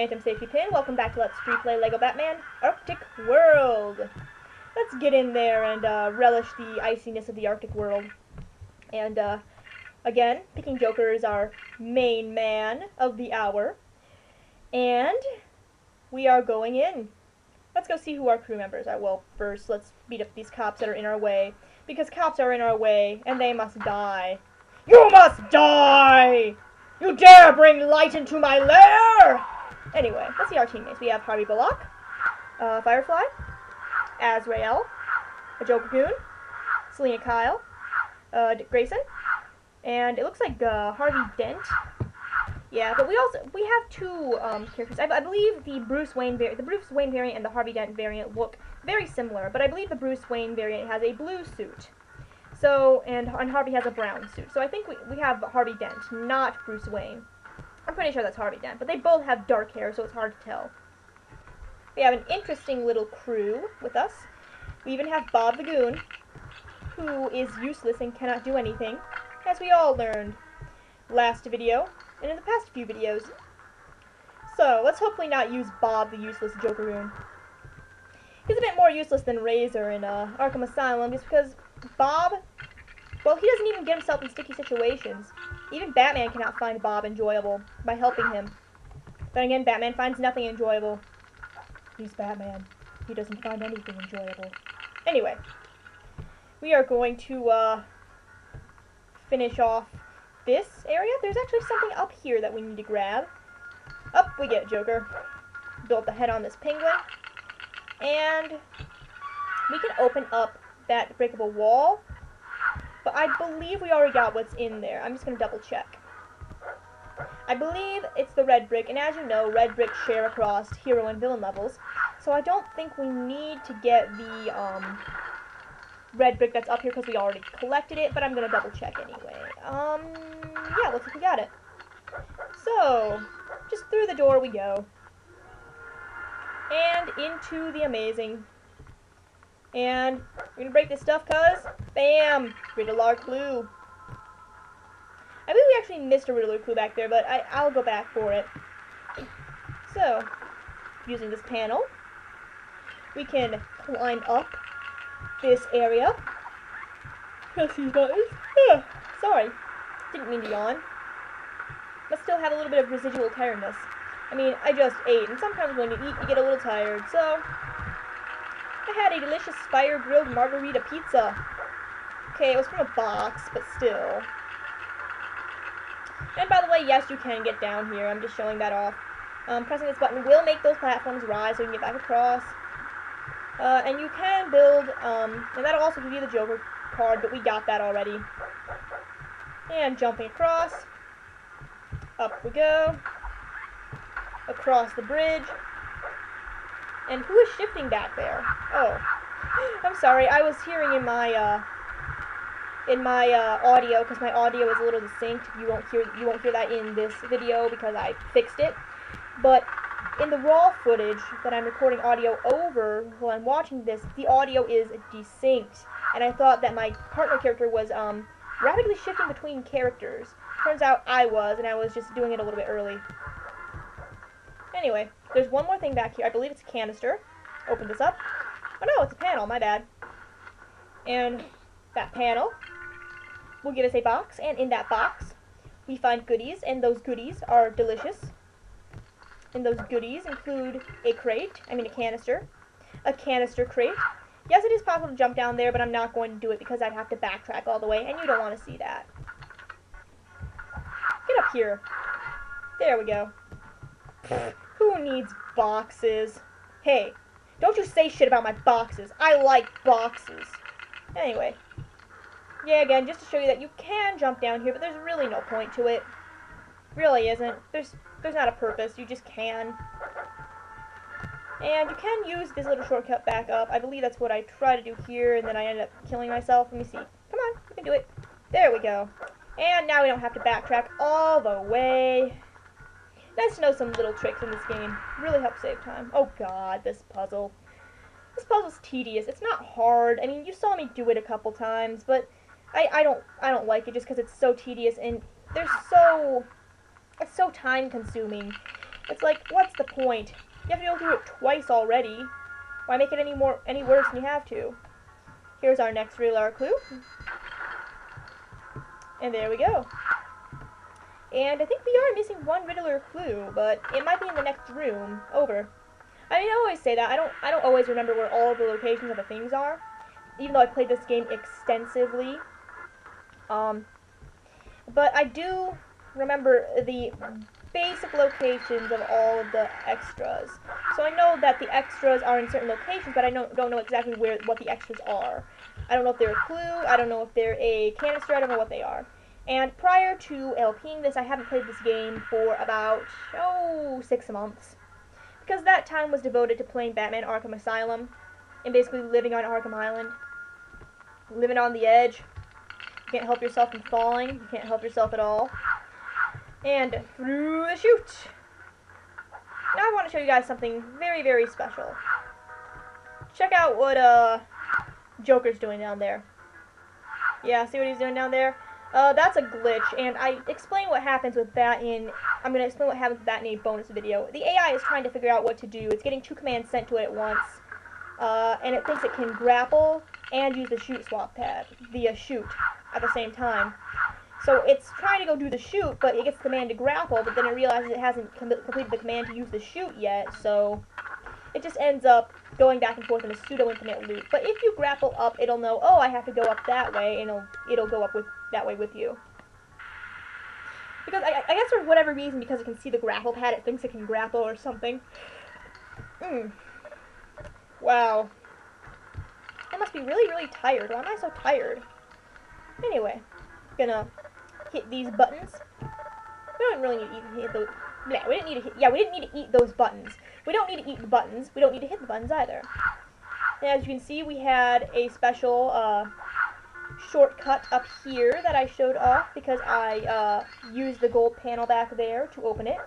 Phantom Safety Pin. Welcome back to Let's Freeplay Lego Batman Arctic World. Let's get in there and relish the iciness of the Arctic world. And again, picking Joker is our main man of the hour. And we are going in. Let's go see who our crew members are. Well, first, let's beat up these cops that are in our way. Because cops are in our way, and they must die. You must die! You dare bring light into my lair! Anyway, let's see our teammates. We have Harvey Bullock, Firefly, Azrael, a Joker Goon, Selena Kyle, Dick Grayson, and it looks like Harvey Dent. Yeah, but we have two characters. I believe the Bruce Wayne variant and the Harvey Dent variant look very similar, but I believe the Bruce Wayne variant has a blue suit. So, and Harvey has a brown suit. So I think we have Harvey Dent, not Bruce Wayne. I'm pretty sure that's Harvey Dent, but they both have dark hair, so it's hard to tell. We have an interesting little crew with us. We even have Bob the Goon, who is useless and cannot do anything, as we all learned last video, and in the past few videos. So, let's hopefully not use Bob the useless Joker Goon. He's a bit more useless than Razor in Arkham Asylum, just because Bob, well, he doesn't even get himself in sticky situations. Even Batman cannot find Bob enjoyable by helping him. Then again, Batman finds nothing enjoyable. He's Batman. He doesn't find anything enjoyable. Anyway, we are going to finish off this area. There's actually something up here that we need to grab. Up we get, Joker. Build the head on this penguin. And we can open up that breakable wall. But I believe we already got what's in there. I'm just going to double check. I believe it's the red brick, and as you know, red bricks share across hero and villain levels. So I don't think we need to get the red brick that's up here because we already collected it, but I'm going to double check anyway. Yeah, looks like we got it. So, just through the door we go. And into the amazing. And we're gonna break this stuff, cuz bam! Riddler clue. I believe we actually missed a Riddler clue back there, but I'll go back for it. So, using this panel, we can climb up this area. Press these buttons. Sorry, didn't mean to yawn. But still have a little bit of residual tiredness. I mean, I just ate, and sometimes when you eat, you get a little tired, so I had a delicious fire-grilled margarita pizza. Okay, it was from a box, but still. And by the way, yes, you can get down here. I'm just showing that off. Pressing this button will make those platforms rise so you can get back across. And you can build, and that'll also give you the Joker card, but we got that already. And jumping across. Up we go. Across the bridge. And who is shifting back there? Oh, I'm sorry. I was hearing in my audio, because my audio is a little distinct. You won't hear that in this video because I fixed it. But in the raw footage that I'm recording audio over while I'm watching this, the audio is distinct. And I thought that my partner character was rapidly shifting between characters. Turns out I was, and I was just doing it a little bit early. Anyway, there's one more thing back here. I believe it's a canister. Open this up. Oh no, it's a panel. My bad. And that panel will give us a box. And in that box, we find goodies. And those goodies are delicious. And those goodies include a crate. I mean a canister. A canister crate. Yes, it is possible to jump down there, but I'm not going to do it because I'd have to backtrack all the way. And you don't want to see that. Get up here. There we go. Who needs boxes? Hey, don't you say shit about my boxes. I like boxes. Anyway. Yeah, again, just to show you that you can jump down here, but there's really no point to it. Really isn't. There's not a purpose. You just can. And you can use this little shortcut back up. I believe that's what I tried to do here, and then I ended up killing myself. Let me see. Come on, you can do it. There we go. And now we don't have to backtrack all the way. Nice to know some little tricks in this game. Really help save time. Oh god, this puzzle. This puzzle's tedious. It's not hard. I mean, you saw me do it a couple times, but I don't like it just because it's so tedious and it's so time consuming. It's like, what's the point? You have to go through it twice already. Why make it any worse than you have to? Here's our next radar clue. And there we go. And I think we are missing one Riddler clue, but it might be in the next room. Over. I mean, I always say that. I don't always remember where all of the locations of the things are, even though I played this game extensively. But I do remember the basic locations of all of the extras. So I know that the extras are in certain locations, but I don't know exactly what the extras are. I don't know if they're a clue, I don't know if they're a canister, I don't know what they are. And prior to LPing this, I haven't played this game for about, 6 months. Because that time was devoted to playing Batman Arkham Asylum, and basically living on Arkham Island. Living on the edge. You can't help yourself from falling, you can't help yourself at all. And through the chute! Now I want to show you guys something very, very special. Check out what, Joker's doing down there. Yeah, see what he's doing down there? That's a glitch, and I'm gonna explain what happens with that in a bonus video. The AI is trying to figure out what to do. It's getting 2 commands sent to it at once, and it thinks it can grapple and use the shoot swap pad, the shoot, at the same time. So it's trying to go do the shoot, but it gets the command to grapple, but then it realizes it hasn't completed the command to use the shoot yet, so it just ends up going back and forth in a pseudo-infinite loop. But if you grapple up, it'll know, oh, I have to go up that way, and it'll go up that way with you. Because I guess for whatever reason, because it can see the grapple pad, it thinks it can grapple or something. Wow. I must be really, really tired. Why am I so tired? Anyway, gonna hit these buttons. We don't really need to hit those. Yeah, we didn't need to eat those buttons. We don't need to eat the buttons. We don't need to hit the buttons either. And as you can see, we had a special shortcut up here that I showed off because I used the gold panel back there to open it.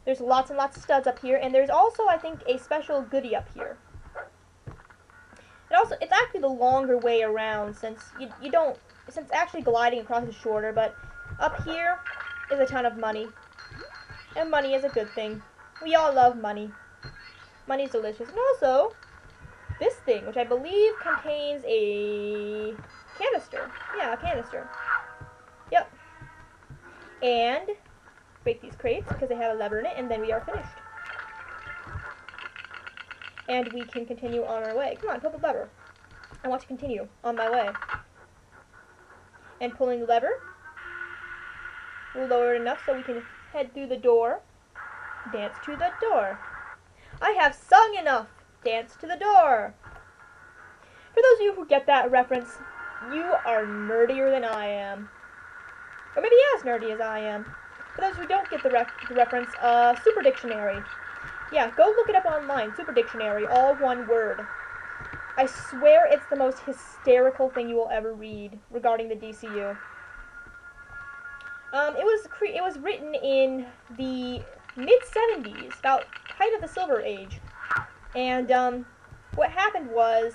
There's lots and lots of studs up here, and there's also, I think, a special goodie up here. It's actually the longer way around since since actually gliding across is shorter, but up here is a ton of money. And money is a good thing. We all love money. Money's delicious. And also, this thing, which I believe contains a canister. Yeah, a canister. Yep. And break these crates because they have a lever in it, and then we are finished. And we can continue on our way. Come on, pull the lever. I want to continue on my way. And pulling the lever. We'll lower it enough so we can head through the door. Dance to the door. I have sung enough. Dance to the door. For those of you who get that reference, you are nerdier than I am. Or maybe as nerdy as I am. For those who don't get the reference, Super Dictionary. Yeah, go look it up online. Super Dictionary, all one word. I swear it's the most hysterical thing you will ever read regarding the DCU. It was written in the mid-70s, about height of the Silver Age. And what happened was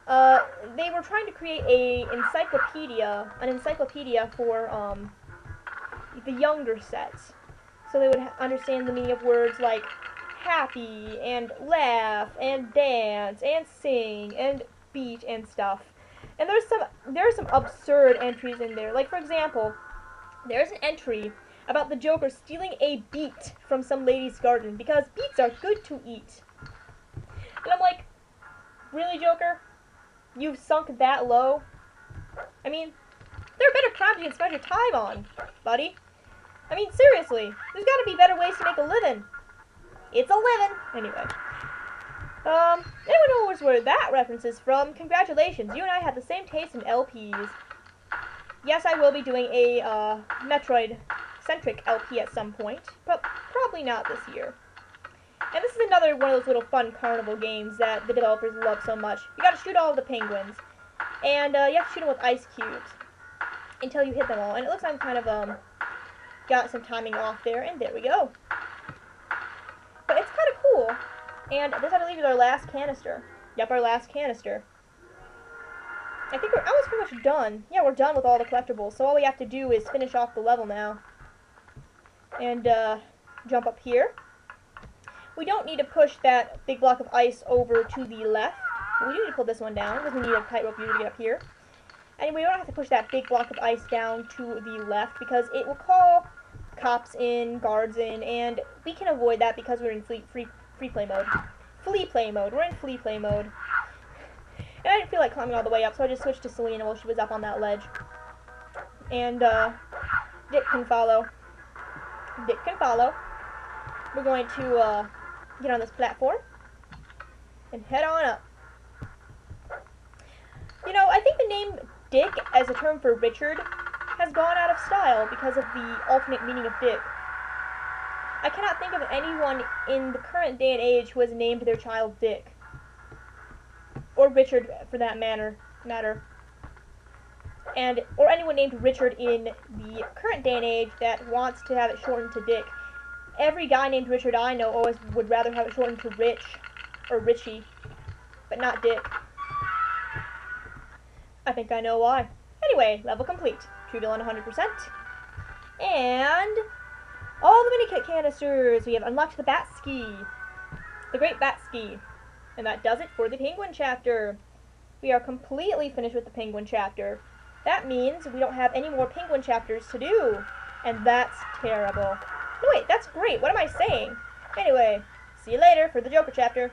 they were trying to create an encyclopedia for the younger sets. So they would understand the meaning of words like happy, and laugh, and dance, and sing, and beat, and stuff. And there are some absurd entries in there. Like, for example, there's an entry about the Joker stealing a beet from some lady's garden because beets are good to eat. And I'm like, really, Joker? You've sunk that low? I mean, there are better crimes you can spend your time on, buddy. I mean, seriously, there's gotta be better ways to make a living. It's a living. Anyway. Anyone knows where that reference is from? Congratulations, you and I have the same taste in LPs. Yes, I will be doing a, Metroid-centric LP at some point, but probably not this year. And this is another one of those little fun carnival games that the developers love so much. You gotta shoot all of the penguins. And, you have to shoot them with ice cubes until you hit them all. And it looks like I'm kind of, got some timing off there, and there we go. But it's kind of cool. And this, I believe, is our last canister. Yep, our last canister. I think we're almost pretty much done. Yeah, we're done with all the collectibles, so all we have to do is finish off the level now. And, jump up here. We don't need to push that big block of ice over to the left. We do need to pull this one down because we need a tightrope user to get up here. And we don't have to push that big block of ice down to the left because it will call cops in, guards in, and we can avoid that because we're in free play mode. Flea play mode. We're in flea play mode. And I didn't feel like climbing all the way up, so I just switched to Selena while she was up on that ledge. And Dick can follow. Dick can follow. We're going to get on this platform and head on up. You know, I think the name Dick as a term for Richard has gone out of style because of the alternate meaning of Dick. I cannot think of anyone in the current day and age who has named their child Dick. Or Richard, for that matter. Or anyone named Richard in the current day and age that wants to have it shortened to Dick. Every guy named Richard I know always would rather have it shortened to Rich or Richie, but not Dick. I think I know why. Anyway, level complete. True villain 100%. And all the mini kit canisters. We have unlocked the Bat Ski. The Great Bat Ski. And that does it for the Penguin chapter. We are completely finished with the Penguin chapter. That means we don't have any more Penguin chapters to do. And that's terrible. No, wait, that's great. What am I saying? Anyway, see you later for the Joker chapter.